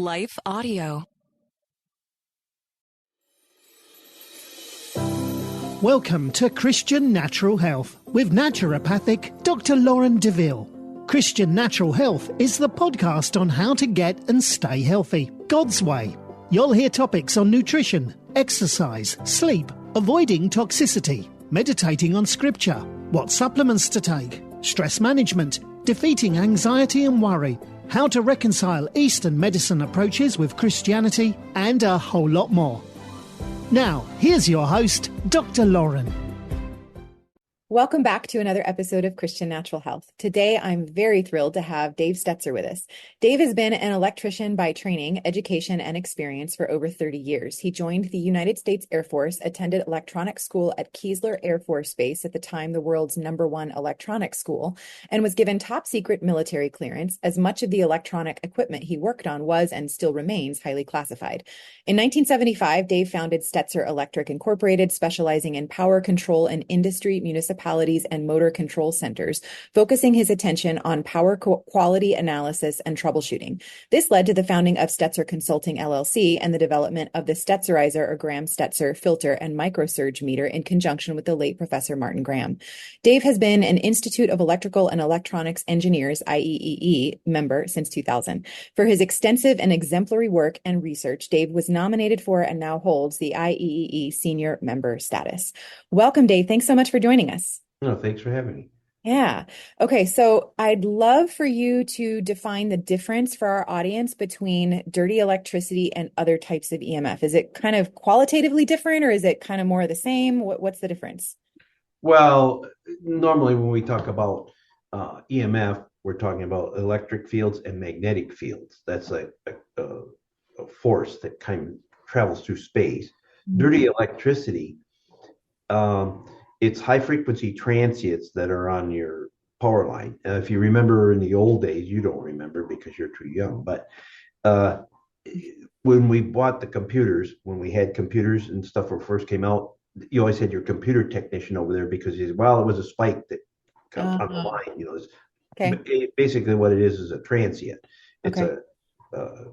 Life Audio. Welcome to Christian Natural Health with naturopathic Dr. Lauren DeVille. Christian Natural Health is the podcast on how to get and stay healthy, God's way. You'll hear topics on nutrition, exercise, sleep, avoiding toxicity, meditating on scripture, what supplements to take, stress management, defeating anxiety and worry, how to reconcile Eastern medicine approaches with Christianity, and a whole lot more. Now, here's your host, Dr. Lauren. Welcome back to another episode of Christian Natural Health. Today, I'm very thrilled to have Dave Stetzer with us. Dave has been an electrician by training, education, and experience for over 30 years. He joined the United States Air Force, attended electronics school at Keesler Air Force Base, at the time the world's #1 electronics school, and was given top secret military clearance, as much of the electronic equipment he worked on was and still remains highly classified. In 1975, Dave founded Stetzer Electric Incorporated, specializing in power control in industry, municipalities, and motor control centers, focusing his attention on power quality analysis and troubleshooting. This led to the founding of Stetzer Consulting LLC and the development of the Stetzerizer or Graham-Stetzer filter and microsurge meter in conjunction with the late Professor Martin Graham. Dave has been an Institute of Electrical and Electronics Engineers, IEEE, member since 2000. For his extensive and exemplary work and research, Dave was nominated for and now holds the IEEE senior member status. Welcome, Dave. Thanks so much for joining us. No, thanks for having me. Yeah. Okay. So I'd love for you to define the difference for our audience between dirty electricity and other types of EMF. Is it kind of qualitatively different, or is it kind of more the same? What's the difference? Well, normally when we talk about EMF, we're talking about electric fields and magnetic fields. That's like a force that kind of travels through space. Mm-hmm. Dirty electricity, it's high-frequency transients that are on your power line. If you remember in the old days, you don't remember because you're too young, but when we bought the computers, when we had computers and stuff when first came out, you always had your computer technician over there because he said, well, it was a spike that comes on the line. You know, okay. Basically what it is a transient. It's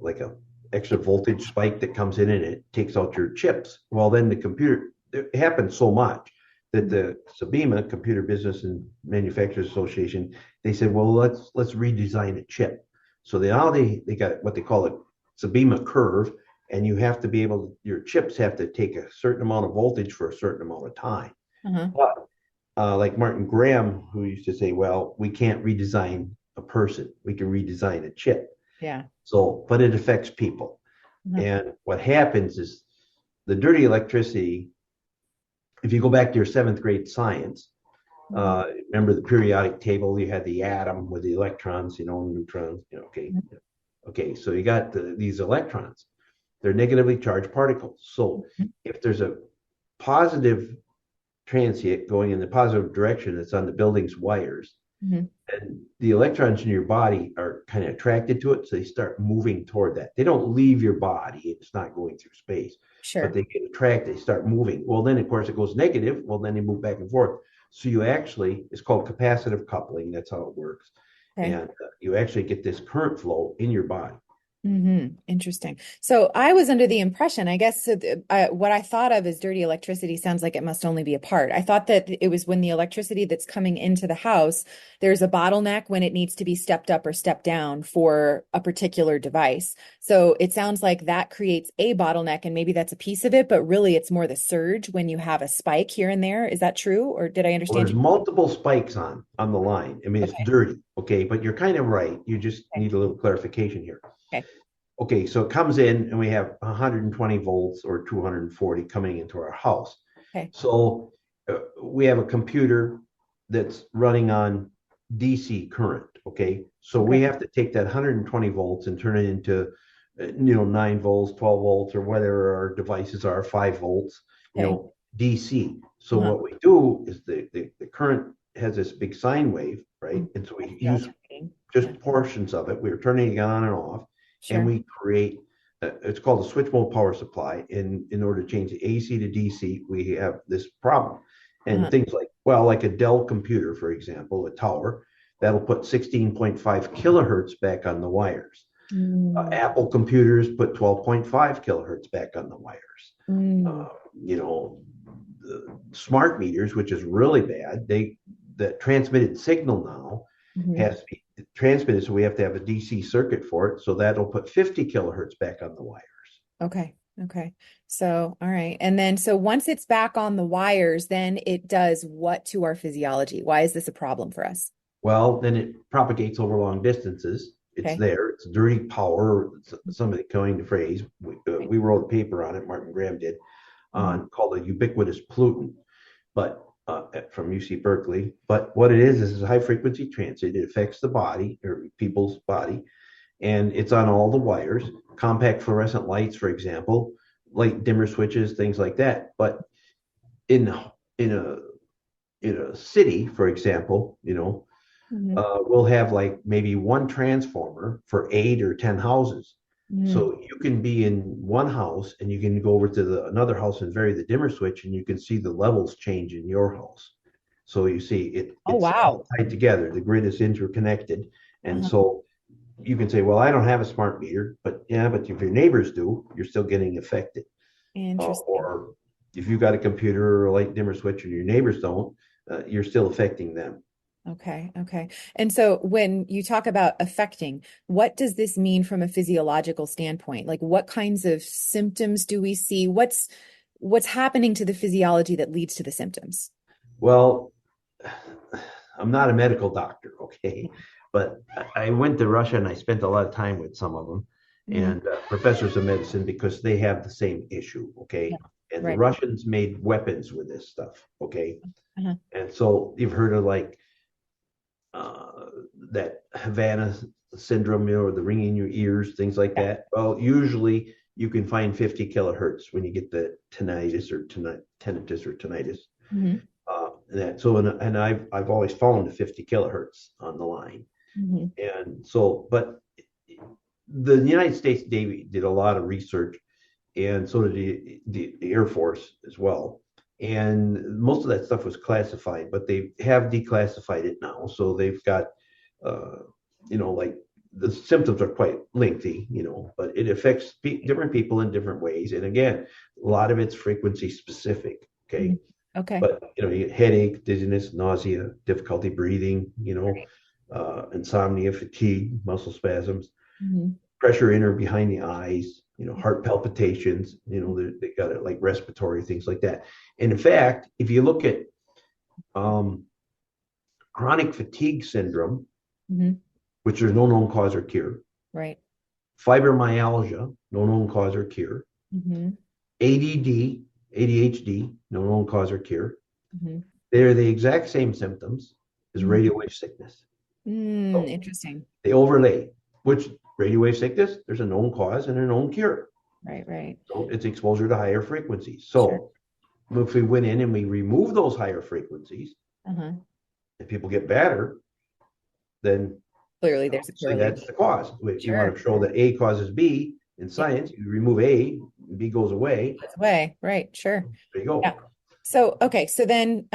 like a extra voltage spike that comes in and it takes out your chips. Well, then the computer, it happens so much that the SBMA, Computer Business and Manufacturers Association, they said, well, let's redesign a chip. So now they got what they call a SBMA curve, and you have to be able to, your chips have to take a certain amount of voltage for a certain amount of time. Uh-huh. But like Martin Graham, who used to say, well, we can't redesign a person, we can redesign a chip. Yeah. So, but it affects people. Uh-huh. And what happens is the dirty electricity, if you go back to your 7th grade science, remember the periodic table, you had the atom with the electrons, neutrons, okay. Okay, so you got these electrons. They're negatively charged particles. So if there's a positive transient going in the positive direction that's on the building's wires, and the electrons in your body are kind of attracted to it, so they start moving toward that. They don't leave your body. It's not going through space. Sure. But they get attracted, they start moving. Well, then, of course, it goes negative. Well, then they move back and forth. So you actually, it's called capacitive coupling. That's how it works. Okay. And you actually get this current flow in your body. Mm-hmm. Interesting. So I was under the impression, I guess, what I thought of as dirty electricity sounds like it must only be a part. I thought that it was when the electricity that's coming into the house, there's a bottleneck when it needs to be stepped up or stepped down for a particular device. So it sounds like that creates a bottleneck, and maybe that's a piece of it, but really it's more the surge when you have a spike here and there. Is that true? Or did I understand? Well, there's multiple spikes on the line. I mean, it's dirty. Okay. But you're kind of right. You just need a little clarification here. Okay, so it comes in and we have 120 volts or 240 coming into our house. Okay. So we have a computer that's running on DC current. Okay, so we have to take that 120 volts and turn it into 9 volts, 12 volts, or whatever our devices are, 5 volts, DC. So what we do is the current has this big sine wave, right? And so we use just portions of it. We're turning it on and off. Sure. And we create, it's called a switch mode power supply. In order to change the AC to DC, we have this problem. And things like a Dell computer, for example, a tower, that'll put 16.5 kilohertz back on the wires. Mm. Apple computers put 12.5 kilohertz back on the wires. Mm. Uh, you know, the smart meters, which is really bad, the transmitted signal now Mhm. has to be transmitted, so we have to have a DC circuit for it. So that'll put 50 kilohertz back on the wires. Okay. Okay. So, all right. And then, so once it's back on the wires, then it does what to our physiology? Why is this a problem for us? Well, then it propagates over long distances. It's Okay. there. It's dirty power. Somebody coined the phrase. Right. We wrote a paper on it. Martin Graham did, Mhm. on called a ubiquitous pollutant, but from UC Berkeley. But what it is high frequency transit. It affects the body or people's body, and it's on all the wires. Compact fluorescent lights, for example, light dimmer switches, things like that. But in in a in a city, for example, Mhm. we'll have like maybe one transformer for 8 or 10 houses. Mhm. So you can be in one house and you can go over to another house and vary the dimmer switch, and you can see the levels change in your house. So you see Oh, it's all wow. tied together. The grid is interconnected. And Uh-huh. so you can say, well, I don't have a smart meter, but yeah, but if your neighbors do, you're still getting affected. Interesting. Or if you got a computer or a light dimmer switch and your neighbors don't, you're still affecting them. Okay. Okay. And so when you talk about affecting, what does this mean from a physiological standpoint? Like what kinds of symptoms do we see? What's happening to the physiology that leads to the symptoms? Well, I'm not a medical doctor, okay, but I went to Russia and I spent a lot of time with some of them Mhm. and professors of medicine because they have the same issue, Yeah. okay. And the Right. Russians made weapons with this stuff, okay. Uh-huh. And so you've heard of like uh, that Havana syndrome, or the ringing in your ears, things like Yeah. that. Well, usually you can find 50 kilohertz when you get the tinnitus or tinnitus. Hmm. And I've always fallen to 50 kilohertz on the line, Hmm. and so but the United States Navy did a lot of research, and so did the Air Force as well. And most of that stuff was classified, but they have declassified it now. So they've got, uh, like the symptoms are quite lengthy, but it affects different people in different ways. And again, a lot of it's frequency specific. Hmm. Okay. Okay. But, you get headache, dizziness, nausea, difficulty breathing, insomnia, fatigue, muscle spasms, Hmm. pressure in or behind the eyes, heart palpitations, they got it like respiratory things like that. And in fact, if you look at um, chronic fatigue syndrome, Hmm. which there's no known cause or cure, Right. fibromyalgia, no known cause or cure, Hmm. ADD, ADHD, no known cause or cure, Hmm. they're the exact same symptoms as Hmm. radio wave sickness. Mm, So interesting. they overlay, which radio wave sickness, there's a known cause and a known cure. Right. Right. So it's exposure to higher frequencies. Sure. So if we went in and we remove those higher frequencies Uh-huh. and people get better, then Clearly, there's a obviously that's correlation. the cause. If you want Sure. to show that A causes B in Yeah. science, you remove A, B goes away. That's way. Right. Sure. There you Yeah. go. So, okay. So then,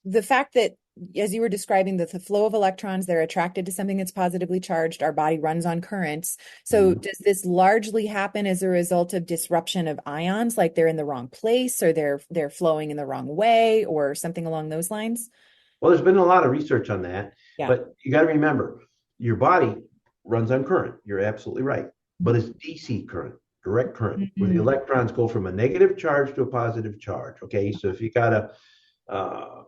the fact that, as you were describing, that the flow of electrons, they're attracted to something that's positively charged, our body runs on currents. So Mhm. does this largely happen as a result of disruption of ions, like they're in the wrong place or they're flowing in the wrong way or something along those lines? Well, there's been a lot of research on that, Yeah. but you got to remember your body runs on current. You're absolutely right. But it's DC current, direct current, where the Mhm. electrons go from a negative charge to a positive charge. Okay. So if you got uh,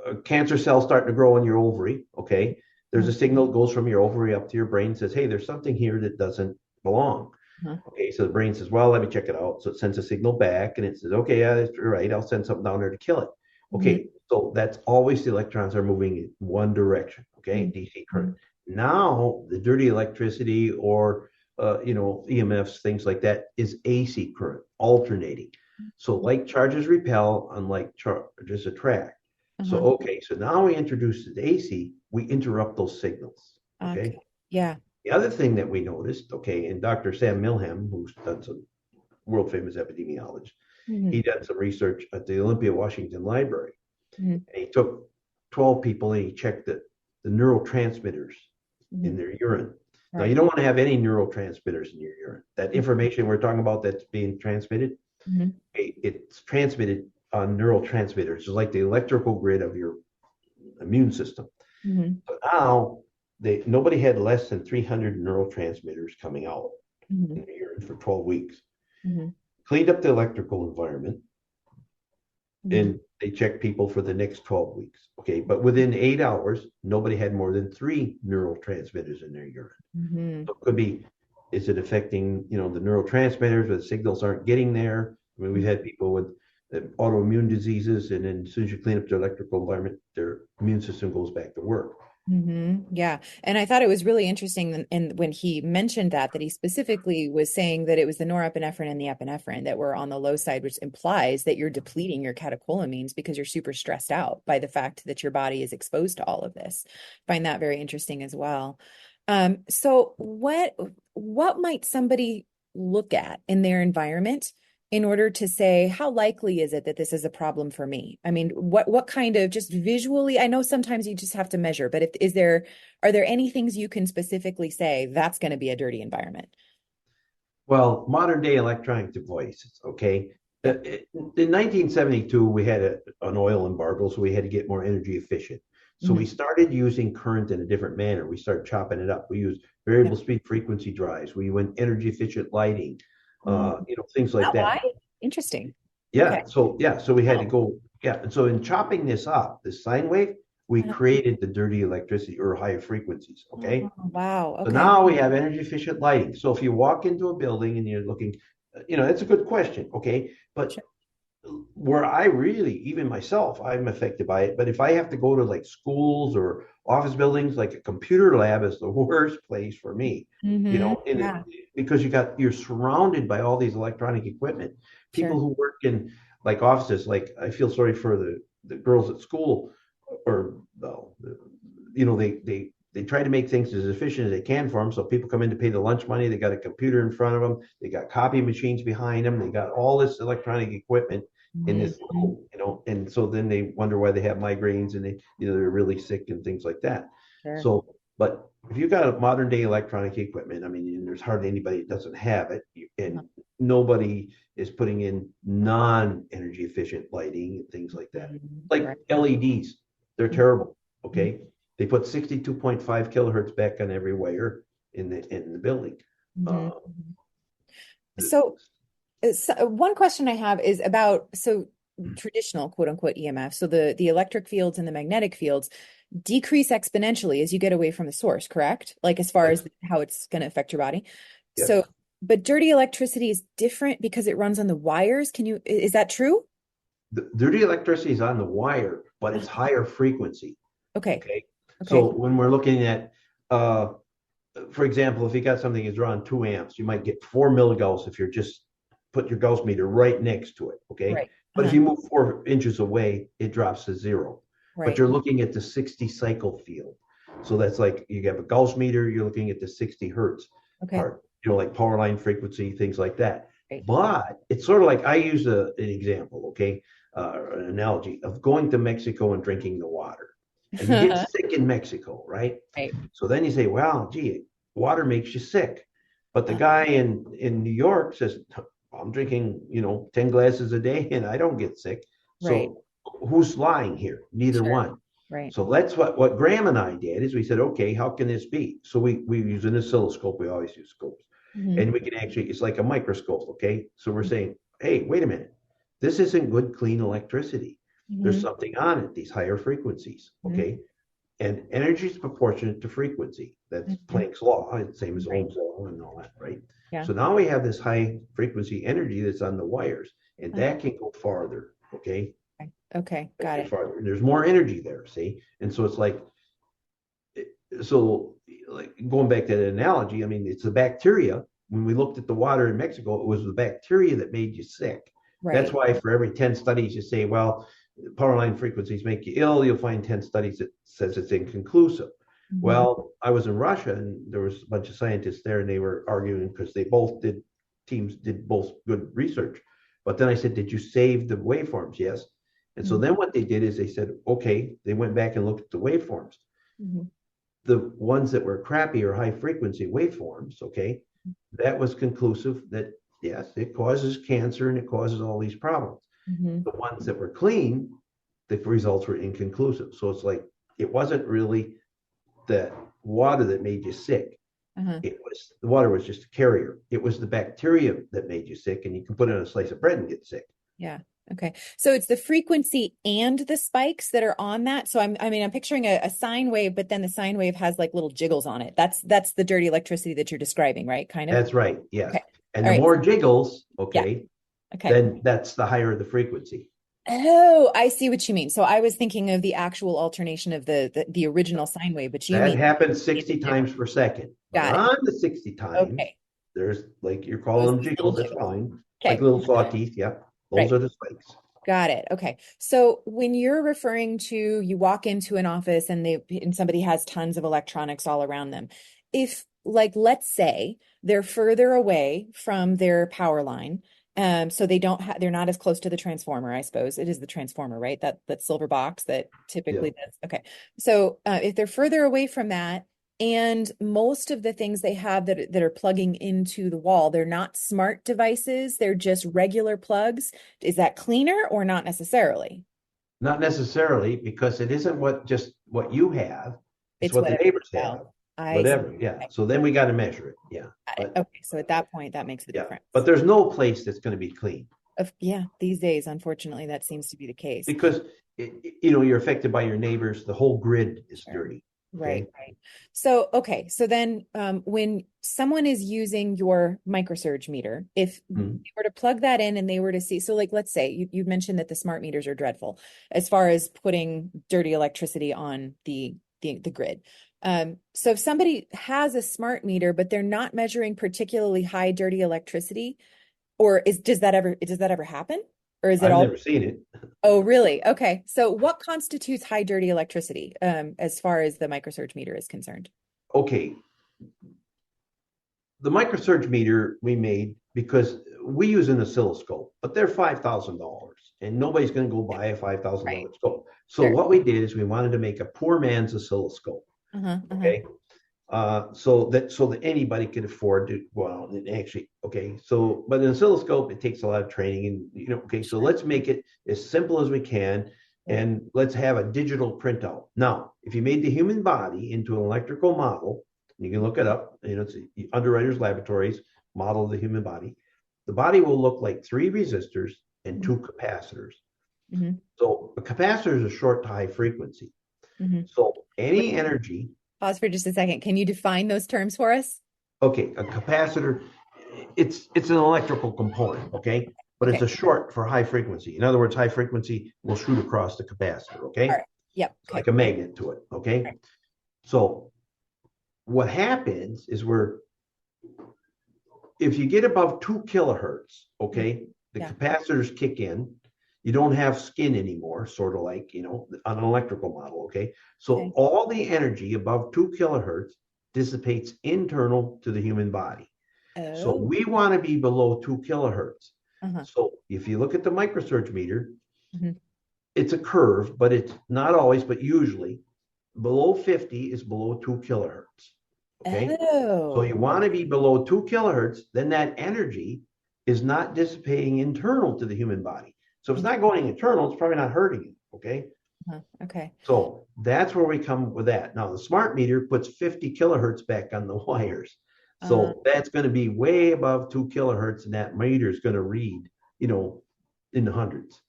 a cancer cell starting to grow in your ovary, okay, there's a signal that goes from your ovary up to your brain, says, hey, there's something here that doesn't belong. Uh-huh. Okay, so the brain says, well, let me check it out. So it sends a signal back and it says, okay, yeah, that's right. I'll send something down there to kill it. Mhm. Okay, so that's always the electrons are moving in one direction, okay, Mhm. DC current. Now, the dirty electricity or, EMFs, things like that, is AC current, alternating. So like charges repel, unlike charges attract. So, Uh-huh. okay, so now we introduce the AC, we interrupt those signals, okay? Okay. Yeah. The other thing that we noticed, okay, and Dr. Sam Milham, who's done some world famous epidemiologist, Mhm. he did some research at the Olympia Washington Library. Mhm. And he took 12 people and he checked the neurotransmitters in Mhm. their urine. Now, you don't want to have any neurotransmitters in your urine. That information we're talking about that's being transmitted, it's transmitted on neurotransmitters. It's like the electrical grid of your immune system. But now, nobody had less than 300 neurotransmitters coming out in the urine for 12 weeks. Cleaned up the electrical environment, and they checked people for the next 12 weeks. Okay, but within 8 hours, nobody had more than 3 neurotransmitters in their urine. So it could be, is it affecting, the neurotransmitters, the signals aren't getting there? I mean, we've had people with autoimmune diseases, and then as soon as you clean up their electrical environment, their immune system goes back to work. Yeah. And I thought it was really interesting. And when he mentioned that he specifically was saying that it was the norepinephrine and the epinephrine that were on the low side, which implies that you're depleting your catecholamines because you're super stressed out by the fact that your body is exposed to all of this. I find that very interesting as well. So what might somebody look at in their environment in order to say, how likely is it that this is a problem for me? I mean, what kind of, just visually, I know sometimes you just have to measure, but are there any things you can specifically say that's going to be a dirty environment? Well, modern day electronic devices, okay? In 1972, we had an oil embargo, so we had to get more energy efficient. So we started using current in a different manner. We started chopping it up. We used variable speed frequency drives. We went energy efficient lighting, things like that. Why? Interesting. Yeah. Okay. So we had to go. Yeah. And so in chopping this up, this sine wave, we created the dirty electricity or higher frequencies. Okay. Oh, wow. Okay. So now we have energy efficient lighting. So if you walk into a building and you're looking, that's a good question. Okay. But where I really, even myself, I'm affected by it. But if I have to go to like schools or office buildings, like a computer lab is the worst place for me, because you're surrounded by all these electronic equipment. People who work in like offices, like I feel sorry for the girls at school, or they try to make things as efficient as they can for them. So people come in to pay the lunch money. They got a computer in front of them. They got copy machines behind them. They got all this electronic equipment in this, and so then they wonder why they have migraines and they're really sick and things like that. So, but if you've got a modern day electronic equipment, I mean, there's hardly anybody that doesn't have it, and nobody is putting in non-energy efficient lighting and things like that. Like LEDs, they're terrible. Okay. They put 62.5 kilohertz back on every wire in the building. So one question I have is about, traditional quote unquote EMF. So the electric fields and the magnetic fields decrease exponentially as you get away from the source, correct? Like as far as how it's going to affect your body. Yes. So, but dirty electricity is different because it runs on the wires. Is that true? The dirty electricity is on the wire, but it's higher frequency. Okay. So when we're looking at, for example, if you got something that's drawing 2 amps, you might get 4 milligauss if you're just put your Gauss meter right next to it. Okay. Right. But if you move 4 inches away, it drops to 0. Right. But you're looking at the 60 cycle field. So that's like you have a Gauss meter, you're looking at the 60 hertz part, like power line frequency, things like that. Right. But it's sort of like I use an example, an analogy of going to Mexico and drinking the water. And you get sick in Mexico, right? So then you say, well, gee, water makes you sick. But the guy in New York says, I'm drinking, 10 glasses a day and I don't get sick. So who's lying here? Neither one. Right. So that's what Graham and I did is we said, okay, how can this be? So we use an oscilloscope. We always use scopes. And we can it's like a microscope. Okay. So we're saying, hey, wait a minute. This isn't good, clean electricity. There's something on it, these higher frequencies. Okay. And energy is proportionate to frequency. That's Planck's law. It's the same as Ohm's law and all that, right? Yeah. So now we have this high frequency energy that's on the wires, and that can go farther. Okay. Okay. Got it. Farther. There's more energy there. See? And so it's like going back to the analogy, I mean, it's the bacteria. When we looked at the water in Mexico, it was the bacteria that made you sick. Right. That's why for every 10 studies you say, well, power line frequencies make you ill, you'll find 10 studies that says it's inconclusive. Well, I was in Russia and there was a bunch of scientists there and they were arguing because teams did both good research. But then I said, did you save the waveforms? Yes. And so then what they did is they said, okay, they went back and looked at the waveforms. the ones that were crappy or high frequency waveforms, okay, that was conclusive that yes, it causes cancer and it causes all these problems. Mm-hmm. The ones that were clean, the results were inconclusive. So it's like it wasn't really the water that made you sick. It was the water was just a carrier. It was the bacteria that made you sick, and you can put it on a slice of bread and get sick. Yeah. Okay. So it's the frequency and the spikes that are on that. So I'm picturing a sine wave, but then the sine wave has like little jiggles on it. That's the dirty electricity that you're describing, right? Kind of. That's right. Yes. Okay. And All the right. more jiggles, okay, yeah. Okay. then that's the higher the frequency. Oh, I see what you mean. So I was thinking of the actual alternation of the original sine wave, but you that mean happens 60 times per second. Got it. On the 60 times, Okay. there's like you're calling them jiggles. That's fine. Okay. Like little saw teeth. Yep. Those are the spikes. Got it. Okay. So when you're referring to you walk into an office and somebody has tons of electronics all around them, if like let's say they're further away from their power line, so they're not as close to the transformer, I suppose. It is the transformer, right? That silver box that typically does. Okay. So if they're further away from that, and most of the things they have that are plugging into the wall, they're not smart devices, they're just regular plugs. Is that cleaner or not necessarily? Not necessarily, because it isn't what you have. It's what the neighbors have. Whatever. Yeah. Okay. So then we got to measure it. Yeah. Okay. So at that point, that makes the difference. But there's no place that's going to be clean. These days, unfortunately, that seems to be the case. Because, you're affected by your neighbors. The whole grid is dirty. Right. So then when someone is using your microsurge meter, if you were to plug that in and they were to see, so like, let's say you mentioned that the smart meters are dreadful as far as putting dirty electricity on the grid. So if somebody has a smart meter, but they're not measuring particularly high dirty electricity, or does that ever happen? Or is it I've never seen it. Oh, really? Okay. So what constitutes high dirty electricity as far as the microsurge meter is concerned? Okay. The microsurge meter we made because we use an oscilloscope, but they're $5,000 and nobody's going to go buy a $5,000 scope. So what we did is we wanted to make a poor man's oscilloscope. Okay. So that anybody could afford to, well, actually, okay. So, but an oscilloscope, it takes a lot of training and, okay. So let's make it as simple as we can and let's have a digital printout. Now, if you made the human body into an electrical model, you can look it up, it's Underwriters Laboratories model of the human body. The body will look like 3 resistors and 2 capacitors. So a capacitor is a short to high frequency. So any energy. Pause for just a second. Can you define those terms for us? Okay, a capacitor, it's an electrical component, okay? But it's a short for high frequency. In other words, high frequency will shoot across the capacitor, okay? All right. Yep. It's like a magnet to it, okay? Right. So what happens is if you get above 2 kilohertz, okay, the capacitors kick in. You don't have skin anymore, sort of like, on an electrical model, okay? So all the energy above 2 kilohertz dissipates internal to the human body. So we want to be below 2 kilohertz. So if you look at the microsurge meter, it's a curve, but it's not always, but usually below 50 is below 2 kilohertz. Okay. So you want to be below 2 kilohertz, then that energy is not dissipating internal to the human body. So if it's not going internal, it's probably not hurting it. Okay. Okay. So that's where we come with that. Now the smart meter puts 50 kilohertz back on the wires. So that's going to be way above 2 kilohertz, and that meter is going to read, in the hundreds.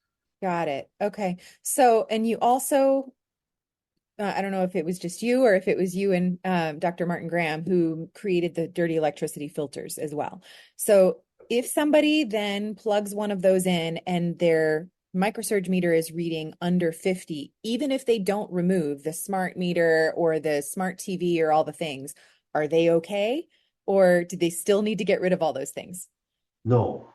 Got it. Okay. So, and you also, I don't know if it was just you or if it was you and Dr. Martin Graham who created the dirty electricity filters as well. So if somebody then plugs one of those in and their microsurge meter is reading under 50, even if they don't remove the smart meter or the smart TV or all the things, are they okay? Or do they still need to get rid of all those things? No.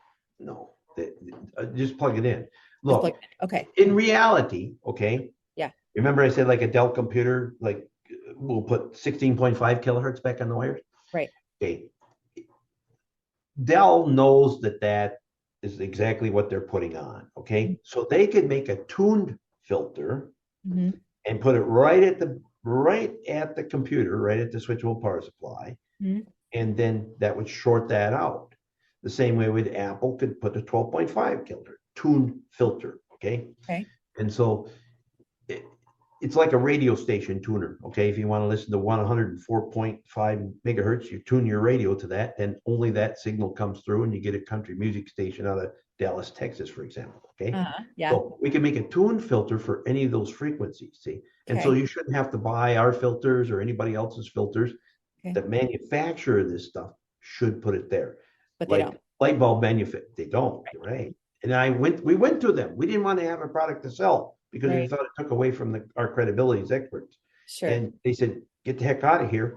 Just plug it in. Look, okay. In reality, okay. Yeah. Remember I said like a Dell computer, like we'll put 16.5 kilohertz back on the wires? Right. Okay. Dell knows that is exactly what they're putting on. Okay. So they could make a tuned filter and put it right at the right at the computer, right at the switchable power supply. Mm-hmm. And then that would short that out. The same way with Apple could put a 12.5 filter, tune filter. Okay. And so it's like a radio station tuner. Okay. If you want to listen to 104.5 megahertz, you tune your radio to that, and only that signal comes through, and you get a country music station out of Dallas, Texas, for example. Okay. Yeah. So we can make a tune filter for any of those frequencies. See. And so you shouldn't have to buy our filters or anybody else's filters. The manufacturer of this stuff should put it there. But they don't. Light bulb manufacturer, they don't, right? And we went to them. We didn't want to have a product to sell because we thought it took away from our credibility as experts. Sure. And they said, get the heck out of here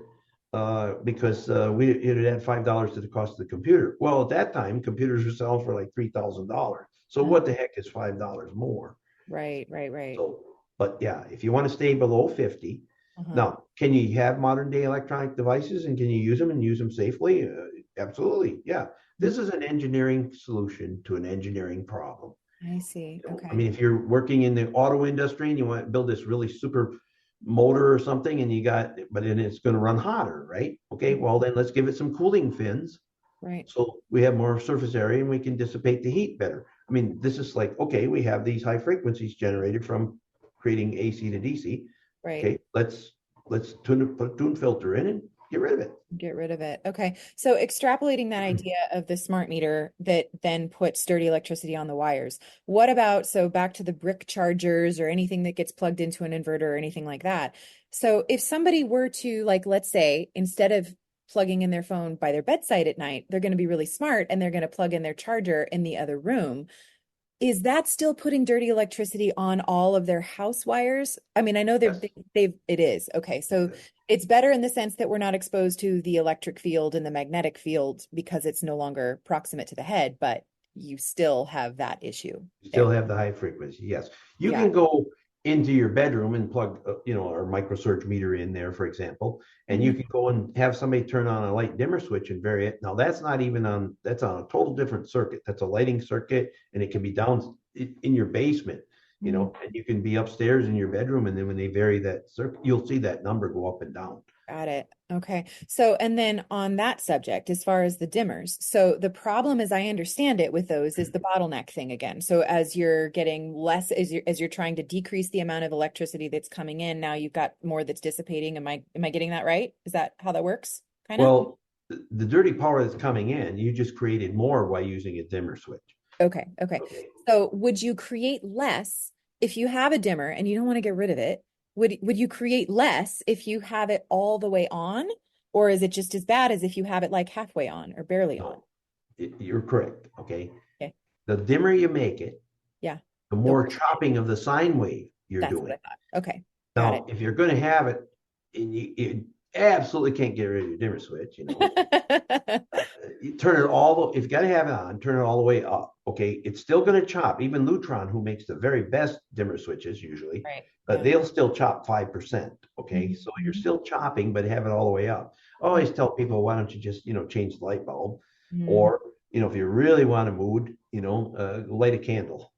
because it would add $5 to the cost of the computer. Well, at that time, computers were selling for like $3,000. So what the heck is $5 more? Right. So, but yeah, if you want to stay below 50, now, can you have modern day electronic devices and can you use them and use them safely? Absolutely. Yeah. This is an engineering solution to an engineering problem. I see. Okay. I mean, if you're working in the auto industry and you want to build this really super motor or something and but then it's going to run hotter, right? Okay. Well, then let's give it some cooling fins. Right. So we have more surface area and we can dissipate the heat better. I mean, this is like, okay, we have these high frequencies generated from creating AC to DC. Right. Okay, let's put a tune filter in and get rid of it. Okay. So extrapolating that idea of the smart meter that then puts dirty electricity on the wires. What about, so back to the brick chargers or anything that gets plugged into an inverter or anything like that. So if somebody were to, like, let's say, instead of plugging in their phone by their bedside at night, they're going to be really smart and they're going to plug in their charger in the other room. Is that still putting dirty electricity on all of their house wires? I mean, I know it is. Okay. So it's better in the sense that we're not exposed to the electric field and the magnetic field because it's no longer proximate to the head, but you still have that issue. You still have the high frequency. Yes. You can go into your bedroom and plug, our microsurge meter in there, for example, and you can go and have somebody turn on a light dimmer switch and vary it. Now that's not even that's on a total different circuit. That's a lighting circuit, and it can be down in your basement, and you can be upstairs in your bedroom. And then when they vary that circuit, you'll see that number go up and down. Got it. Okay. So, and then on that subject, as far as the dimmers, so the problem, as I understand it with those, is the bottleneck thing again. So as you're getting less, as you're trying to decrease the amount of electricity that's coming in, now you've got more that's dissipating. Am I getting that right? Is that how that works? Kind of? Well, the dirty power that's coming in, you just created more by using a dimmer switch. Okay. So would you create less if you have a dimmer and you don't want to get rid of it? Would you create less if you have it all the way on, or is it just as bad as if you have it like halfway on or barely on? You're correct. Okay. The dimmer you make it, the more chopping of the sine wave you're doing. What I thought. Okay. Now, if you're going to have it, and you absolutely can't get rid of your dimmer switch, you turn it if you got to have it on, turn it all the way up. Okay, it's still going to chop. Even Lutron, who makes the very best dimmer switches usually, they'll still chop 5%. Okay, so you're still chopping, but have it all the way up. I always tell people, why don't you just change the light bulb, or if you really want a mood, light a candle.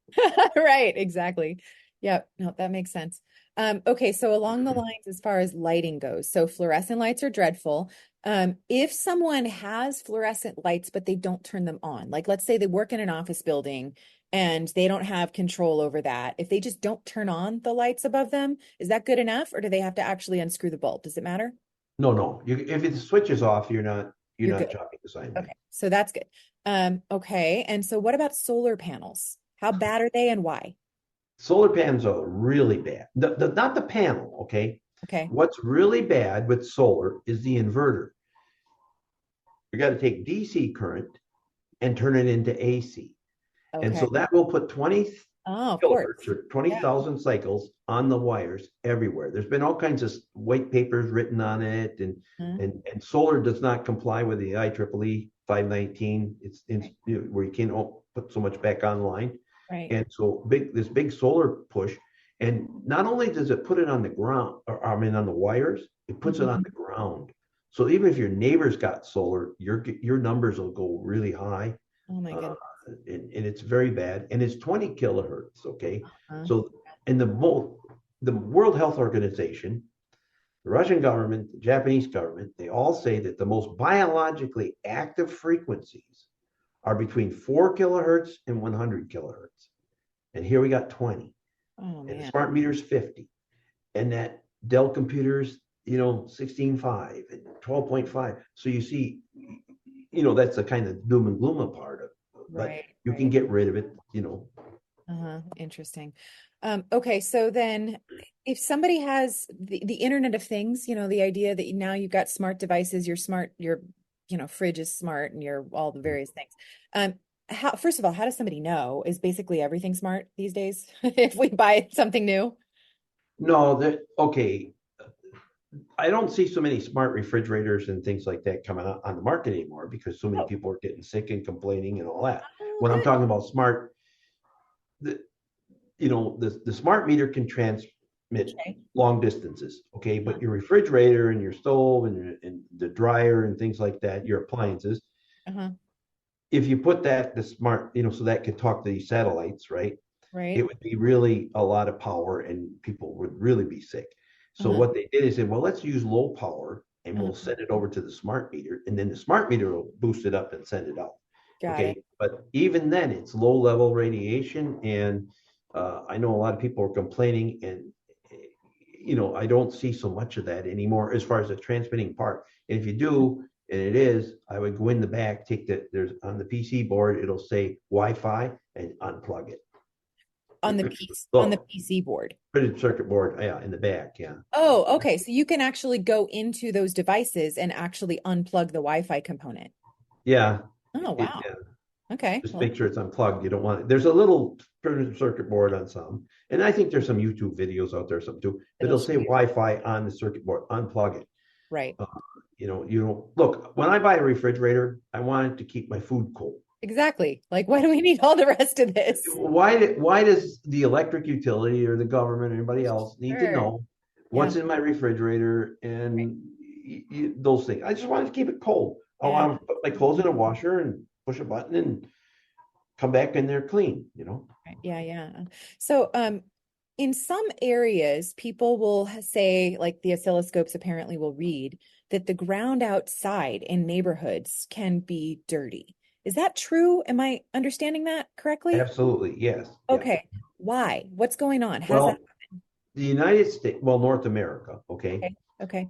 Right, exactly. Yeah, no, that makes sense. Okay, so along the lines as far as lighting goes, so fluorescent lights are dreadful. If someone has fluorescent lights, but they don't turn them on, like let's say they work in an office building and they don't have control over that. If they just don't turn on the lights above them, is that good enough, or do they have to actually unscrew the bulb? Does it matter? No. If it switches off, you're not chopping the sine wave. Okay, so that's good. Okay, and so what about solar panels? How bad are they and why? Solar panels are really bad. Not the panel, okay? Okay. What's really bad with solar is the inverter. You got to take DC current and turn it into AC. Okay. And so that will put 20 kilohertz or 20,000 cycles on the wires everywhere. There's been all kinds of white papers written on it, and solar does not comply with the IEEE 519. It's where you can't put so much back online. Right. And so this big solar push, and not only does it put it on the ground, on the wires, it puts it on the ground. So even if your neighbor's got solar, your numbers will go really high. Oh my goodness. And it's very bad. And it's 20 kilohertz. Okay. So, and the World Health Organization the Russian government, the Japanese government, they all say that the most biologically active frequencies are between 4 kilohertz and 100 kilohertz. And here we got 20. Oh, and the man. smart meter's 50. And that Dell computer's, 16.5 and 12.5. So you see, that's the kind of doom and gloom part of it. But you can get rid of it, Interesting. Okay, so then if somebody has the Internet of Things, the idea that now you've got smart devices, your fridge is smart and all the various things. First of all, how does somebody know? Is basically everything smart these days if we buy something new? No, okay. I don't see so many smart refrigerators and things like that coming out on the market anymore because so many people are getting sick and complaining and all that. When I'm talking about smart, the smart meter can transmit long distances, okay? But your refrigerator and your stove and the dryer and things like that, your appliances, if you put the smart, so that could talk to these satellites, right? Right. It would be really a lot of power and people would really be sick. So what they did is said, well, let's use low power and we'll send it over to the smart meter, and then the smart meter will boost it up and send it out. Got it. But even then, it's low level radiation, and I know a lot of people are complaining, and I don't see so much of that anymore as far as the transmitting part. And if you do, and it is, I would go in the back, there's on the PC board, it'll say Wi-Fi, and unplug it. On the PC board. Printed circuit board, in the back, yeah. Oh, okay. So you can actually go into those devices and actually unplug the Wi-Fi component. Yeah. Oh, wow. Okay. Just make sure it's unplugged. You don't want it. There's a little printed circuit board on some, and I think there's some YouTube videos out there, something too. It'll say Wi-Fi on the circuit board. Unplug it. Right. You don't look. When I buy a refrigerator, I want it to keep my food cold. Exactly. Like, why do we need all the rest of this? Why does the electric utility or the government or anybody else need to know what's in my refrigerator and those things? I just want to keep it cold. I want to put my clothes in a washer and push a button and come back in there clean, Yeah. So, in some areas, people will say, like the oscilloscopes apparently will read that the ground outside in neighborhoods can be dirty. Is that true? Am I understanding that correctly? Absolutely, yes. Okay. Yeah. Why? What's going on? How does that happen? The United States, North America, okay? Okay.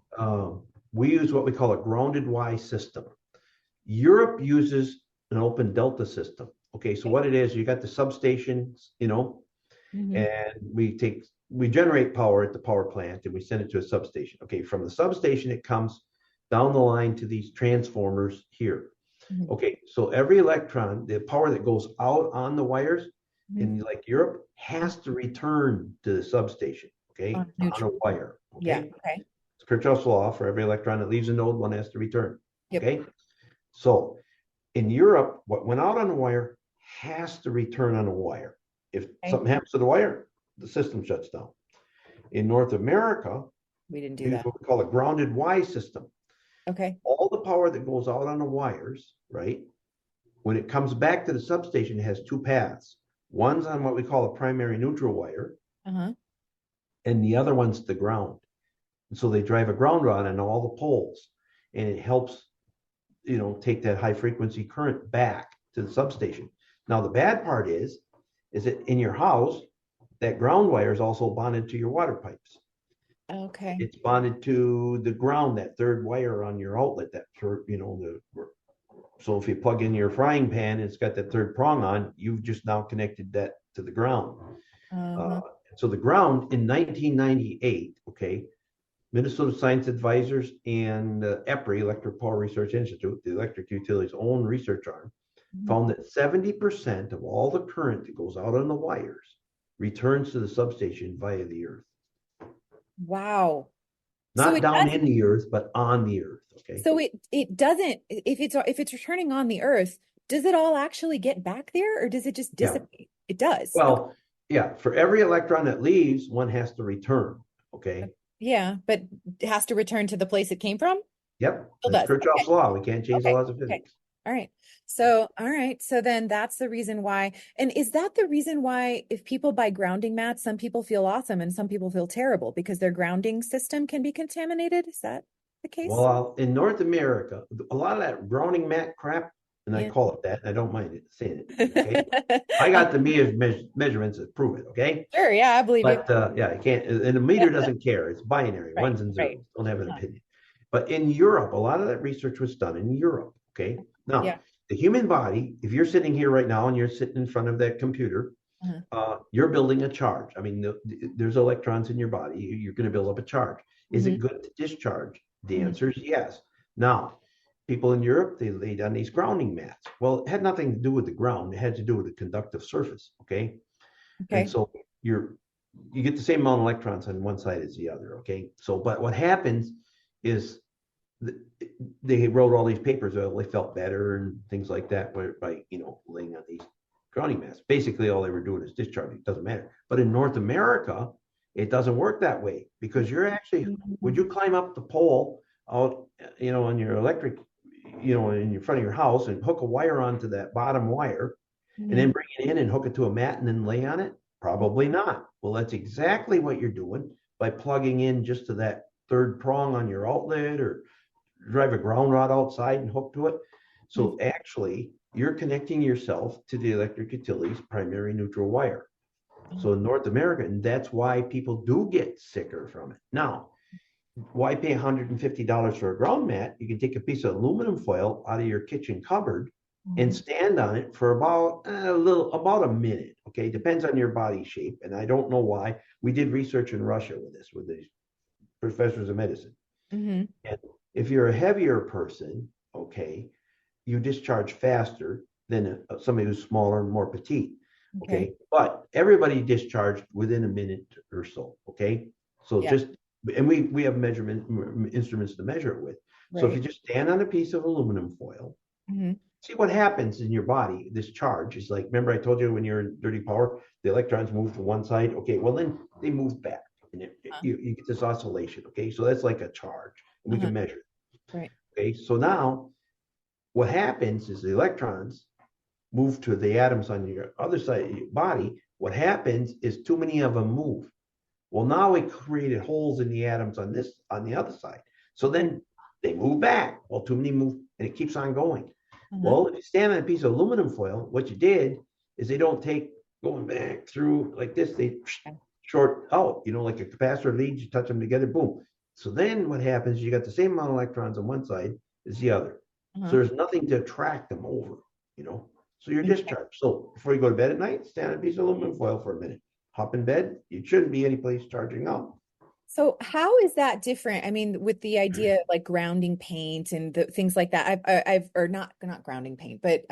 We use what we call a grounded Y system. Europe uses an open delta system. Okay, so what it is, you got the substations, and we generate power at the power plant and we send it to a substation. Okay, from the substation, it comes down the line to these transformers here. Okay, so every electron, the power that goes out on the wires in like Europe has to return to the substation, okay, on a wire. Okay? Yeah, okay. It's Kirchhoff's law. For every electron that leaves a node, one has to return. Yep. Okay, so in Europe, what went out on a wire has to return on a wire. If something happens to the wire, the system shuts down. In North America, we didn't do that. What we call a grounded Y system. Okay. All the power that goes out on the wires, right? When it comes back to the substation, it has two paths. One's on what we call a primary neutral wire, and the other one's the ground. And so they drive a ground rod on all the poles, and it helps, take that high frequency current back to the substation. Now, the bad part is that in your house, that ground wire is also bonded to your water pipes. Okay. It's bonded to the ground, that third wire on your outlet, so if you plug in your frying pan, it's got that third prong on, you've just now connected that to the ground. So the ground in 1998, okay, Minnesota Science Advisors and EPRI, Electric Power Research Institute, the electric utility's own research arm, found that 70% of all the current that goes out on the wires returns to the substation via the earth. Wow. Not down in the earth, but on the earth. Okay. So it doesn't, if it's returning on the earth, does it all actually get back there, or does it just dissipate? Yeah. It does. Well, yeah, for every electron that leaves, one has to return. Okay. Yeah, but it has to return to the place it came from? Yep. That's Kirchhoff's law. We can't change the laws of physics. All right. So, all right. So then that's the reason why. And is that the reason why if people buy grounding mats, some people feel awesome and some people feel terrible because their grounding system can be contaminated? Is that the case? Well, in North America, a lot of that grounding mat crap, and I Yeah. call it that, and I don't mind it saying it. Okay, I got the measurements that prove it. Okay, Sure. Yeah, I believe you. but yeah, I can't. And a meter doesn't care; it's binary, Right. ones and zeros. Right. Don't have an opinion. But in Europe, a lot of that research was done in Europe. Okay, now Yeah. the human body, if you're sitting here right now and you're sitting in front of that computer, you're building a charge. I mean, there's electrons in your body. You're going to build up a charge. Is it good to discharge? The answer is yes. Now, people in Europe, they laid on these grounding mats. Well, it had nothing to do with the ground. It had to do with the conductive surface. Okay. And so you get the same amount of electrons on one side as the other. Okay. So, but what happens is they wrote all these papers. They felt better and things like that by laying on these grounding mats. Basically, all they were doing is discharging. It doesn't matter. But in North America, it doesn't work that way because you're actually, would you climb up the pole out, on your electric, in front of your house and hook a wire onto that bottom wire and then bring it in and hook it to a mat and then lay on it? Probably not. Well, that's exactly what you're doing by plugging in just to that third prong on your outlet or drive a ground rod outside and hook to it. So actually, you're connecting yourself to the electric utility's primary neutral wire. So in North America, and that's why people do get sicker from it. Now, why pay $150 for a ground mat? You can take a piece of aluminum foil out of your kitchen cupboard and stand on it for about a minute. Okay, depends on your body shape, and I don't know why. We did research in Russia with these professors of medicine, and if you're a heavier person, okay, you discharge faster than somebody who's smaller and more petite. Okay. But everybody discharged within a minute or so. Okay. So and we have measurement instruments to measure it with. So if you just stand on a piece of aluminum foil, see what happens in your body. This charge is like, remember I told you when you're in dirty power, the electrons move to one side. Okay. Well, then they move back and you get this oscillation. Okay. So that's like a charge and we can measure it. Right. Okay. So now what happens is the electrons move to the atoms on your other side of your body. What happens is too many of them move. Well, now we created holes in the atoms on the other side. So then they move back. Well, too many move, and it keeps on going. Well, if you stand on a piece of aluminum foil, what you did is they don't take going back through like this. They short out, like a capacitor leads, you touch them together, boom. So then what happens, you got the same amount of electrons on one side as the other. So there's nothing to attract them over, So you're discharged. So before you go to bed at night, stand on a piece of aluminum foil for a minute. Hop in bed. You shouldn't be any place charging up. So how is that different? I mean, with the idea of like grounding paint and the things like that, I've or not grounding paint, but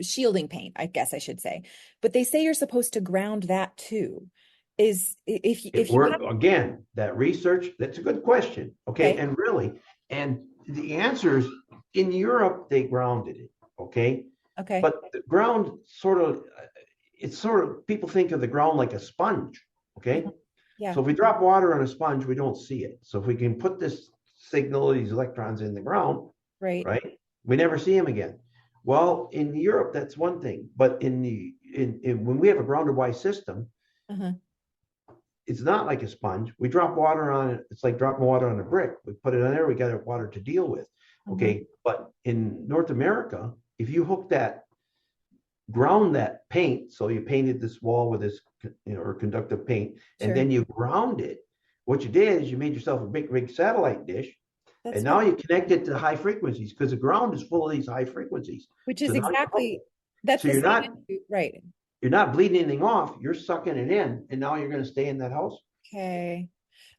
shielding paint, I guess I should say. But they say you're supposed to ground that too. If you have... Again, that research, that's a good question. Okay. And the answer is in Europe, they grounded it. Okay. Okay. But the ground people think of the ground like a sponge. Okay. Yeah. So if we drop water on a sponge, we don't see it. So if we can put this signal, these electrons in the ground, right, we never see them again. Well, in Europe, that's one thing. But when we have a grounded wise system, it's not like a sponge. We drop water on it. It's like dropping water on a brick. We put it on there. We got water to deal with. Okay. But in North America, if you ground that paint, so you painted this wall with this, or conductive paint, and then you ground it. What you did is you made yourself a big satellite dish, and now you connect it to high frequencies because the ground is full of these high frequencies. Which is that's so you're not bleeding anything off. You're sucking it in, and now you're going to stay in that house.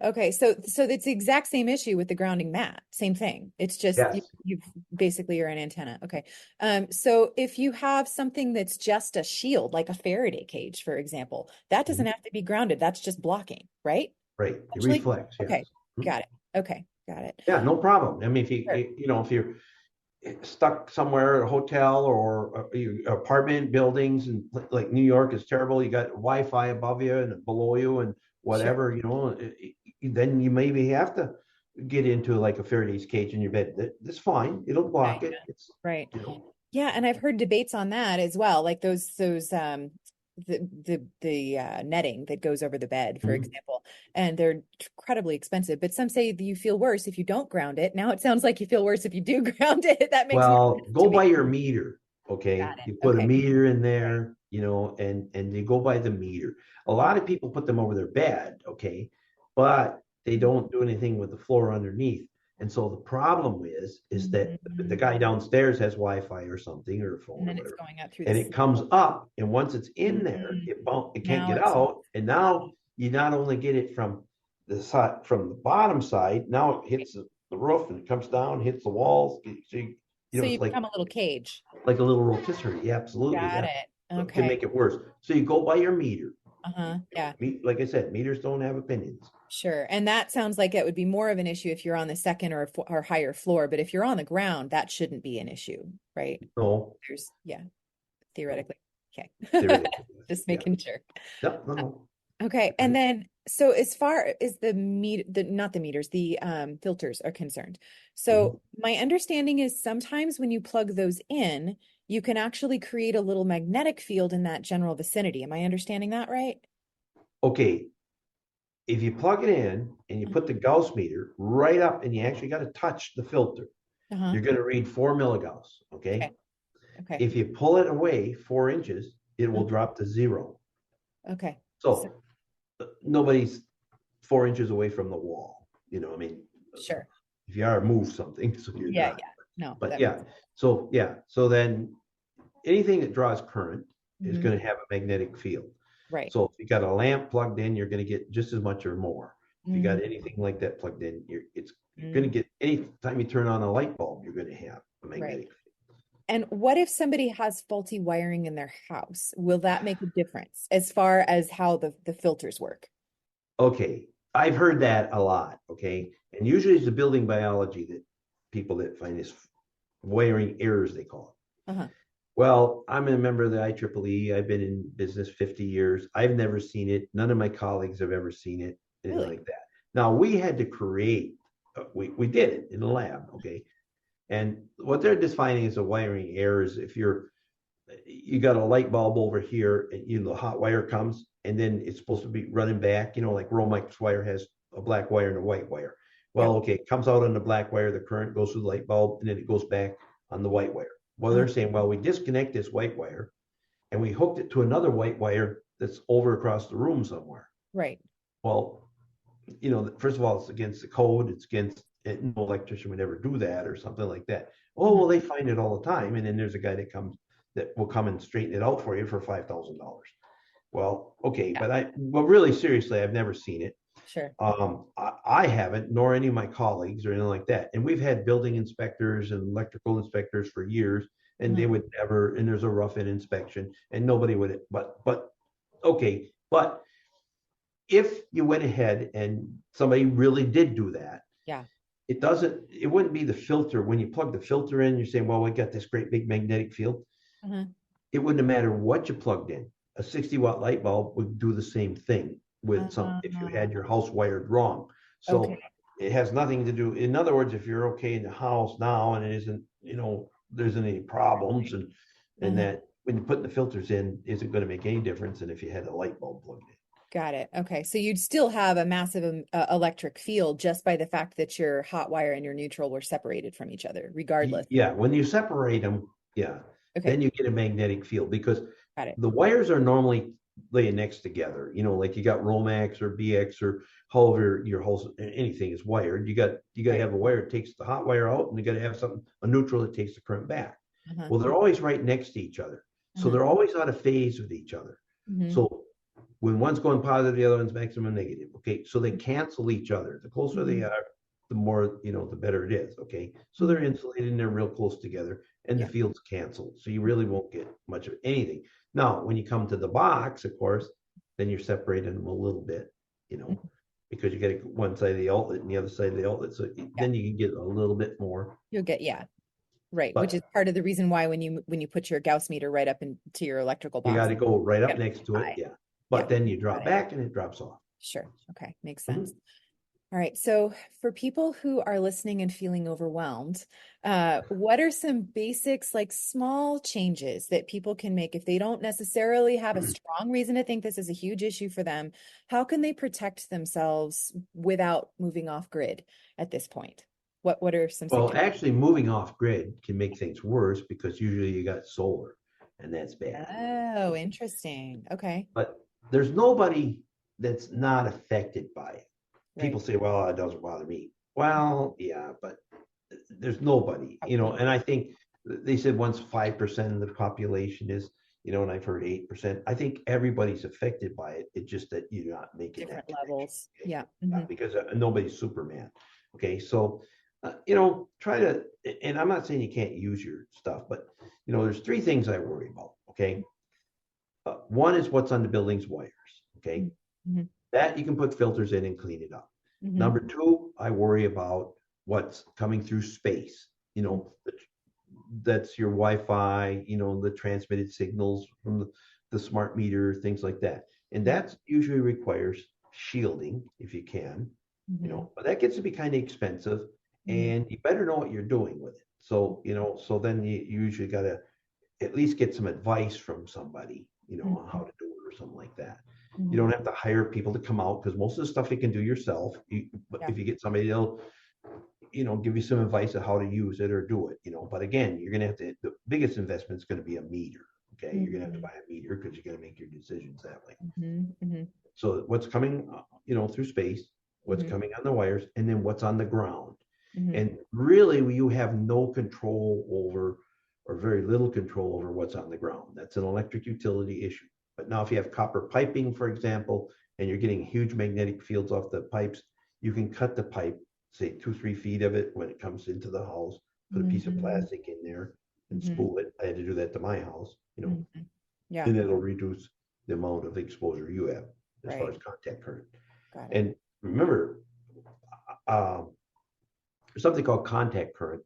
Okay. So it's the exact same issue with the grounding mat. Same thing. It's just you basically you're an antenna. Okay. So if you have something that's just a shield, like a Faraday cage, for example, that doesn't have to be grounded. That's just blocking, right? Right. It reflects. Yes. Okay. Got it. Okay. Got it. Yeah, no problem. I mean, if you're stuck somewhere, a hotel or apartment buildings, and like New York is terrible. You got Wi-Fi above you and below you and whatever, then you maybe have to get into like a Faraday's cage in your bed. That's fine. It'll block it. It's right. Yeah, and I've heard debates on that as well, like those the netting that goes over the bed, for example, and they're incredibly expensive. But some say that you feel worse if you don't ground it. Now it sounds like you feel worse if you do ground it. That makes more sense go to by me. your meter. Okay, you put a meter in there, and you go by the meter. A lot of people put them over their bed, okay, but they don't do anything with the floor underneath. And so the problem is that the guy downstairs has Wi-Fi or something or a phone or whatever, it's going up through and it comes up, and once it's in there, it can't get out, and now you not only get it from the side, from the bottom side, now it hits the roof and it comes down, hits the walls. So you become a little cage, like a little rotisserie. Yeah, absolutely. Got it. Okay. Can make it worse. So you go by your meter. Yeah. Like I said, meters don't have opinions. Sure. And that sounds like it would be more of an issue if you're on the second or higher floor, but if you're on the ground, that shouldn't be an issue, right? No. Theoretically. Okay. Theoretically. Just making sure. No. Okay. And then, so as far as not the meters, the filters are concerned. So my understanding is sometimes when you plug those in, you can actually create a little magnetic field in that general vicinity. Am I understanding that right? Okay. If you plug it in and you put the Gauss meter right up and you actually got to touch the filter, you're going to read 4 milligauss. Okay. If you pull it away 4 inches, it will drop to 0. Okay. So nobody's 4 inches away from the wall. I mean, sure. If you are, move something. So you're not. No. But so then anything that draws current is going to have a magnetic field. Right. So if you got a lamp plugged in, you're going to get just as much or more. If you got anything like that plugged in, you're going to get, anytime you turn on a light bulb, you're going to have a magnetic field. And what if somebody has faulty wiring in their house? Will that make a difference as far as how the filters work? Okay. I've heard that a lot. Okay. And usually it's the building biology that people that find this wiring errors, they call it. Well, I'm a member of the IEEE. I've been in business 50 years. I've never seen it. None of my colleagues have ever seen it, anything like that. Now, we had to create, we did it in the lab, okay? And what they're defining as a wiring error is if you got a light bulb over here and the hot wire comes and then it's supposed to be running back, like Romike's wire has a black wire and a white wire. Well, okay, it comes out on the black wire, the current goes through the light bulb, and then it goes back on the white wire. Well, they're saying, well, we disconnect this white wire and we hooked it to another white wire that's over across the room somewhere. Right. Well, first of all, it's against the code. It's against it. No electrician would ever do that or something like that. Oh, well, they find it all the time. And then there's a guy that will come and straighten it out for you for $5,000. Well, okay. But really seriously, I've never seen it. Sure. I haven't, nor any of my colleagues or anything like that. And we've had building inspectors and electrical inspectors for years, and they would never, and there's a rough-in inspection, and nobody would, but if you went ahead and somebody really did do that, it wouldn't be the filter. When you plug the filter in, you're saying, well, we got this great big magnetic field. It wouldn't matter what you plugged in. A 60-watt light bulb would do the same thing with if you had your house wired wrong. So it has nothing to do. In other words, if you're okay in the house now and it isn't, there isn't any problems and that when you put the filters in, isn't going to make any difference than if you had a light bulb plugged in. Got it. Okay. So you'd still have a massive electric field just by the fact that your hot wire and your neutral were separated from each other, regardless. Yeah. When you separate them, then you get a magnetic field because the wires are normally laying next together, like you got Romax or BX or however your whole anything is wired. You got to have a wire that takes the hot wire out, and you got to have a neutral that takes the current back. Well, they're always right next to each other, so they're always out of phase with each other. So when one's going positive, the other one's maximum negative. Okay, so they cancel each other. The closer they are, the more the better it is. Okay, so they're insulated and they're real close together, and the field's canceled, so you really won't get much of anything. Now, when you come to the box, of course, then you're separating them a little bit, because you get one side of the outlet and the other side of the outlet. So then you can get a little bit more. You'll get, right. Which is part of the reason why when you put your Gauss meter right up into your electrical box, you got to go right up next to it. Yeah. But then you drop back and it drops off. Sure. Okay. Makes sense. All right. So for people who are listening and feeling overwhelmed, what are some basics, like small changes that people can make if they don't necessarily have a strong reason to think this is a huge issue for them? How can they protect themselves without moving off grid at this point? What are some Well, suggestions? actually, moving off grid can make things worse because usually you got solar, and that's bad. Oh, interesting. Okay. But there's nobody that's not affected by it. People Right. say, well, it doesn't bother me. Well, yeah, but there's nobody, Probably. and I think they said once 5% of the population is, and I've heard 8%. I think everybody's affected by it. It's just that you're not making that Different connection. levels. Okay? Yeah. Yeah, because nobody's Superman. Okay. So, try to, and I'm not saying you can't use your stuff, but, there's three things I worry about. Okay. One is what's on the building's wires. Okay. Mm-hmm. That you can put filters in and clean it up. Mm-hmm. Number two, I worry about what's coming through space. That's your Wi-Fi, the transmitted signals from the smart meter, things like that. And that usually requires shielding if you can, Mm-hmm. but that gets to be kind of expensive, Mm-hmm. and you better know what you're doing with it. So, so then you usually got to at least get some advice from somebody, on how to do it or something like that. You don't have to hire people to come out because most of the stuff you can do yourself. But if you get somebody, they'll, give you some advice of how to use it or do it, But again, you're going to have to, the biggest investment is going to be a meter. Okay. You're going to have to buy a meter because you got to make your decisions that way. Mm-hmm. So what's coming, through space, what's coming on the wires, and then what's on the ground. Mm-hmm. And really, you have no control over, or very little control over what's on the ground. That's an electric utility issue. But now if you have copper piping, for example, and you're getting huge magnetic fields off the pipes, you can cut the pipe, say 2-3 feet of it when it comes into the house, put a piece of plastic in there and spool it. I had to do that to my house, Yeah. and it'll reduce the amount of exposure you have as far as contact current. Got it. And remember, there's something called contact current.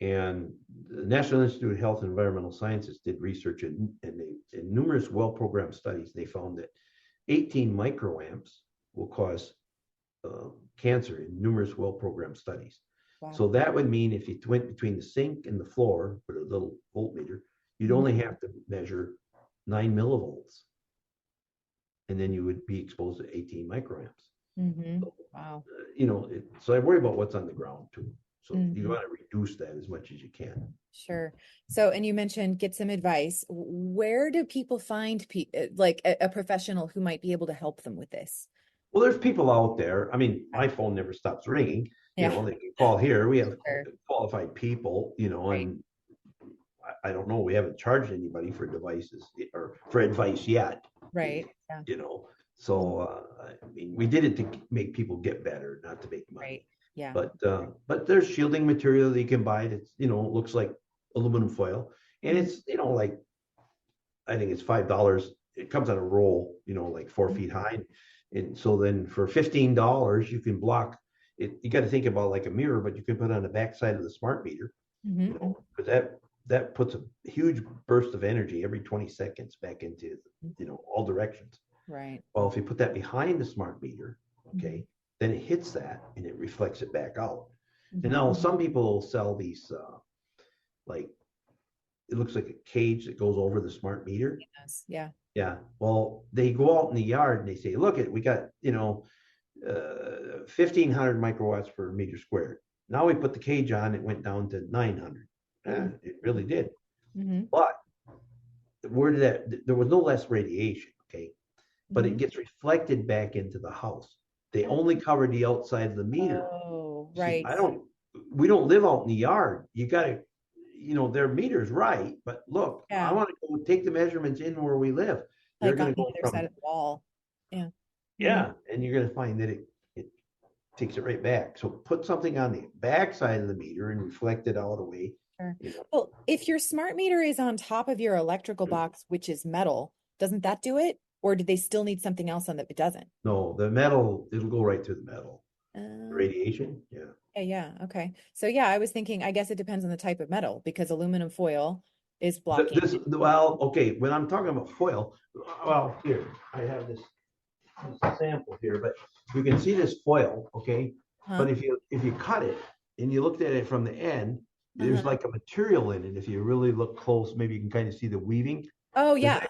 And the National Institute of Health and Environmental Sciences did research in numerous well-programmed studies. They found that 18 microamps will cause cancer in numerous well-programmed studies. Wow. So that would mean if you went between the sink and the floor with a little voltmeter, you'd only have to measure 9 millivolts. And then you would be exposed to 18 microamps. So, wow. So I worry about what's on the ground too. So you want to reduce that as much as you can. Sure. So, and you mentioned get some advice. Where do people find like a professional who might be able to help them with this? Well, there's people out there. I mean, my phone never stops ringing. They can call here. We have qualified people, and I don't know. We haven't charged anybody for devices or for advice yet. Right. Yeah. So I mean, we did it to make people get better, not to make money. Right. Yeah. But there's shielding material that you can buy that's, looks like aluminum foil. And it's, like, I think it's $5. It comes on a roll, like 4 feet high. And so then for $15, you can block it. You got to think about like a mirror, but you can put it on the backside of the smart meter, because that puts a huge burst of energy every 20 seconds back into, all directions. Right. Well, if you put that behind the smart meter, okay, then it hits that and it reflects it back out. And now some people sell these, like, it looks like a cage that goes over the smart meter. Yes. Yeah. Yeah. Well, they go out in the yard and they say, look, we got, 1,500 microwatts per meter squared. Now we put the cage on, it went down to 900. It really did. But there was no less radiation, okay? But it gets reflected back into the house. They only covered the outside of the meter. Oh, right. See, we don't live out in the yard. You got to, their meter's right, but look, I want to go take the measurements in where we live. They're going to go on the other side of the wall. Yeah. Yeah. And you're going to find that it takes it right back. So put something on the back side of the meter and reflect it out away. Sure. Well, if your smart meter is on top of your electrical box, which is metal, doesn't that do it? Or do they still need something else on that it doesn't? No, the metal, it'll go right through the metal. Radiation, yeah. Yeah, okay. So yeah, I was thinking, I guess it depends on the type of metal because aluminum foil is blocking. Okay, when I'm talking about foil, well, here, I have this a sample here, but you can see this foil, okay? But if you cut it and you looked at it from the end, there's like a material in it. If you really look close, maybe you can kind of see the weaving. Oh yeah.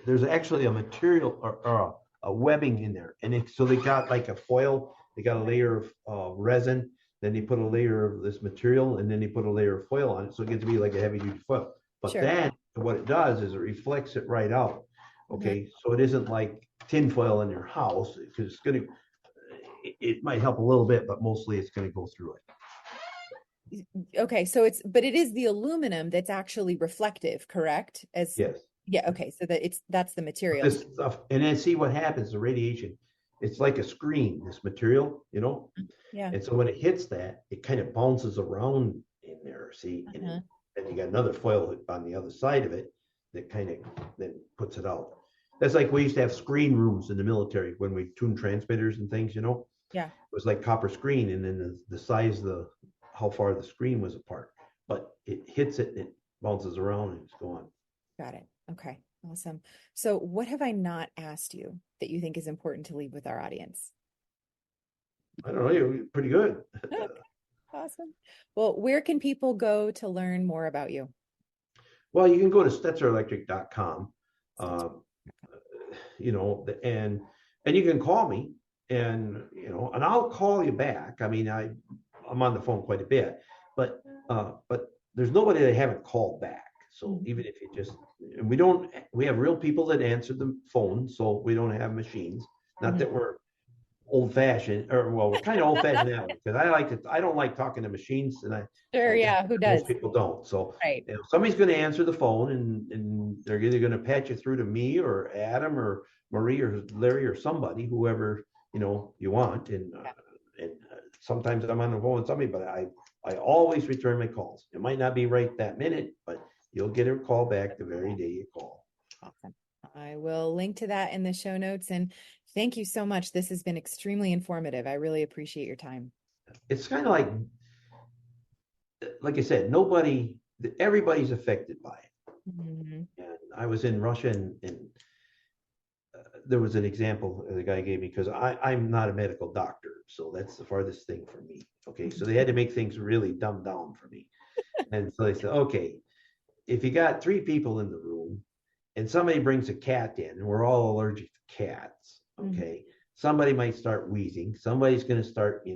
There's actually a material or a webbing in there, and so they got like a foil. They got a layer of resin, then they put a layer of this material, and then they put a layer of foil on it, so it gets to be like a heavy duty foil. But then what it does is it reflects it right out. Okay, so it isn't like tin foil in your house, because it might help a little bit, but mostly it's going to go through it. Okay, so but it is the aluminum that's actually reflective, correct? Yes. Yeah, okay, so that's the material. This stuff, and then see what happens, the radiation. It's like a screen, this material, Yeah. And so when it hits that, it kind of bounces around in there, see? And you got another foil on the other side of it that kind of then puts it out. That's like we used to have screen rooms in the military when we tuned transmitters and things, Yeah. It was like copper screen, and then the size how far the screen was apart. But it hits it and it bounces around and it's gone. Got it. Okay. Awesome. So what have I not asked you that you think is important to leave with our audience? I don't know. You're pretty good. Okay. Awesome. Well, where can people go to learn more about you? Well, you can go to StetzerElectric.com, and you can call me, and I'll call you back. I mean, I'm on the phone quite a bit, but there's nobody that I haven't called back. So even if we have real people that answer the phone, so we don't have machines. Not that we're old fashioned, we're kind of old fashioned that way, because I don't like talking to machines, and who does? Most people don't. So right. Somebody's going to answer the phone, and they're either going to patch you through to me or Adam or Marie or Larry or somebody, whoever you want. And sometimes I'm on the phone with somebody, but I always return my calls. It might not be right that minute, but you'll get a call back the very day you call. Awesome. I will link to that in the show notes. And thank you so much. This has been extremely informative. I really appreciate your time. It's kind of like I said, everybody's affected by it. And I was in Russia, and there was an example the guy gave me, because I'm not a medical doctor, so that's the farthest thing from me. Okay, so they had to make things really dumbed down for me. And so they said, okay, if you got 3 people in the room and somebody brings a cat in, and we're all allergic to cats, okay, somebody might start wheezing, somebody's going to start,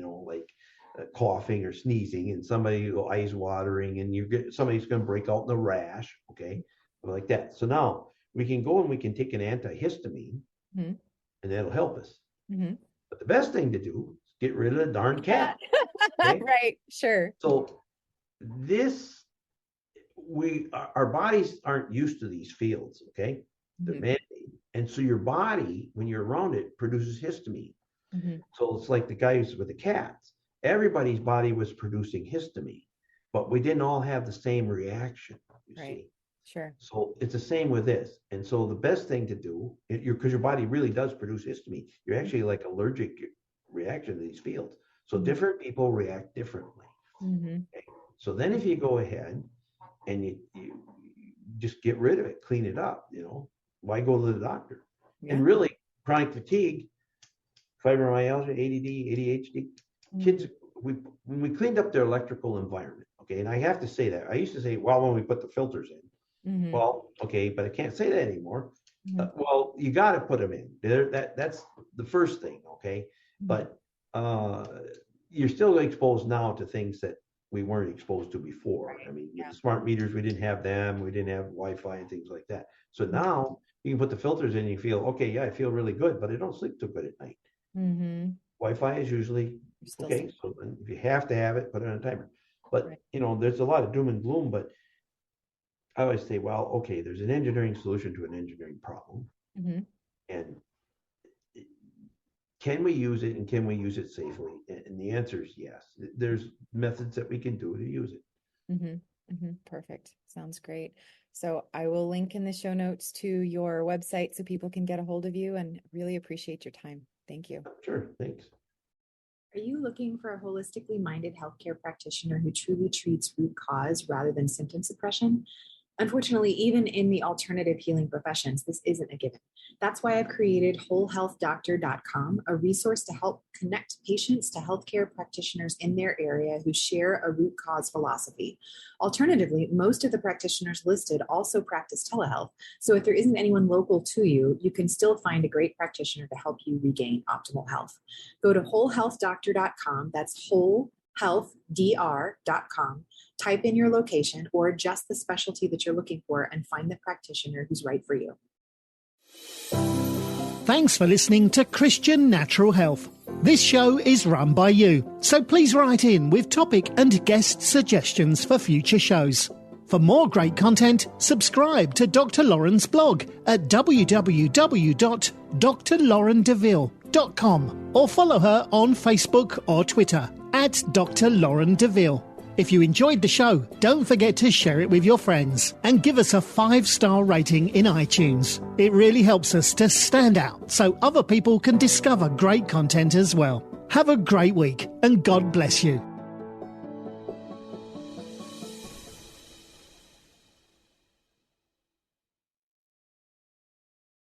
coughing or sneezing, and somebody eyes watering, and somebody's going to break out in a rash, okay, like that. So now we can go and we can take an antihistamine, and that'll help us. But the best thing to do is get rid of the darn cat. Okay? Right, sure. So our bodies aren't used to these fields, okay? They're man-made. And so your body, when you're around it, produces histamine. So it's like the guys with the cats. Everybody's body was producing histamine, but we didn't all have the same reaction, you see. Sure. So it's the same with this. And so the best thing to do, because your body really does produce histamine, you're actually like allergic reaction to these fields. So different people react differently. Okay? So then if you go ahead and you just get rid of it, clean it up, why go to the doctor? And really, chronic fatigue, fibromyalgia, ADD, ADHD, kids, when we cleaned up their electrical environment, okay, and I have to say that. I used to say, well, when we put the filters in. Well, okay, but I can't say that anymore. Well, you got to put them in. That's the first thing, okay? But you're still exposed now to things that we weren't exposed to before. I mean, the smart meters, we didn't have them. We didn't have Wi-Fi and things like that. So now you can put the filters in and you feel, okay, yeah, I feel really good, but I don't sleep too good at night. Wi-Fi is usually okay. So if you have to have it, put it on a timer. But, there's a lot of doom and gloom, but I always say, well, okay, there's an engineering solution to an engineering problem. And can we use it, and can we use it safely? And the answer is yes. There's methods that we can do to use it. Perfect. Sounds great. So I will link in the show notes to your website so people can get a hold of you, and really appreciate your time. Thank you. Sure. Thanks. Are you looking for a holistically minded healthcare practitioner who truly treats root cause rather than symptom suppression? Unfortunately, even in the alternative healing professions, this isn't a given. That's why I've created wholehealthdoctor.com, a resource to help connect patients to healthcare practitioners in their area who share a root cause philosophy. Alternatively, most of the practitioners listed also practice telehealth. So if there isn't anyone local to you, you can still find a great practitioner to help you regain optimal health. Go to wholehealthdoctor.com. That's wholehealthdr.com. Type in your location or just the specialty that you're looking for and find the practitioner who's right for you. Thanks for listening to Christian Natural Health. This show is run by you, so please write in with topic and guest suggestions for future shows. For more great content, subscribe to Dr. Lauren's blog at www.drlaurendeville.com or follow her on Facebook or Twitter at Dr. Lauren DeVille. If you enjoyed the show, don't forget to share it with your friends and give us a 5-star rating in iTunes. It really helps us to stand out so other people can discover great content as well. Have a great week and God bless you.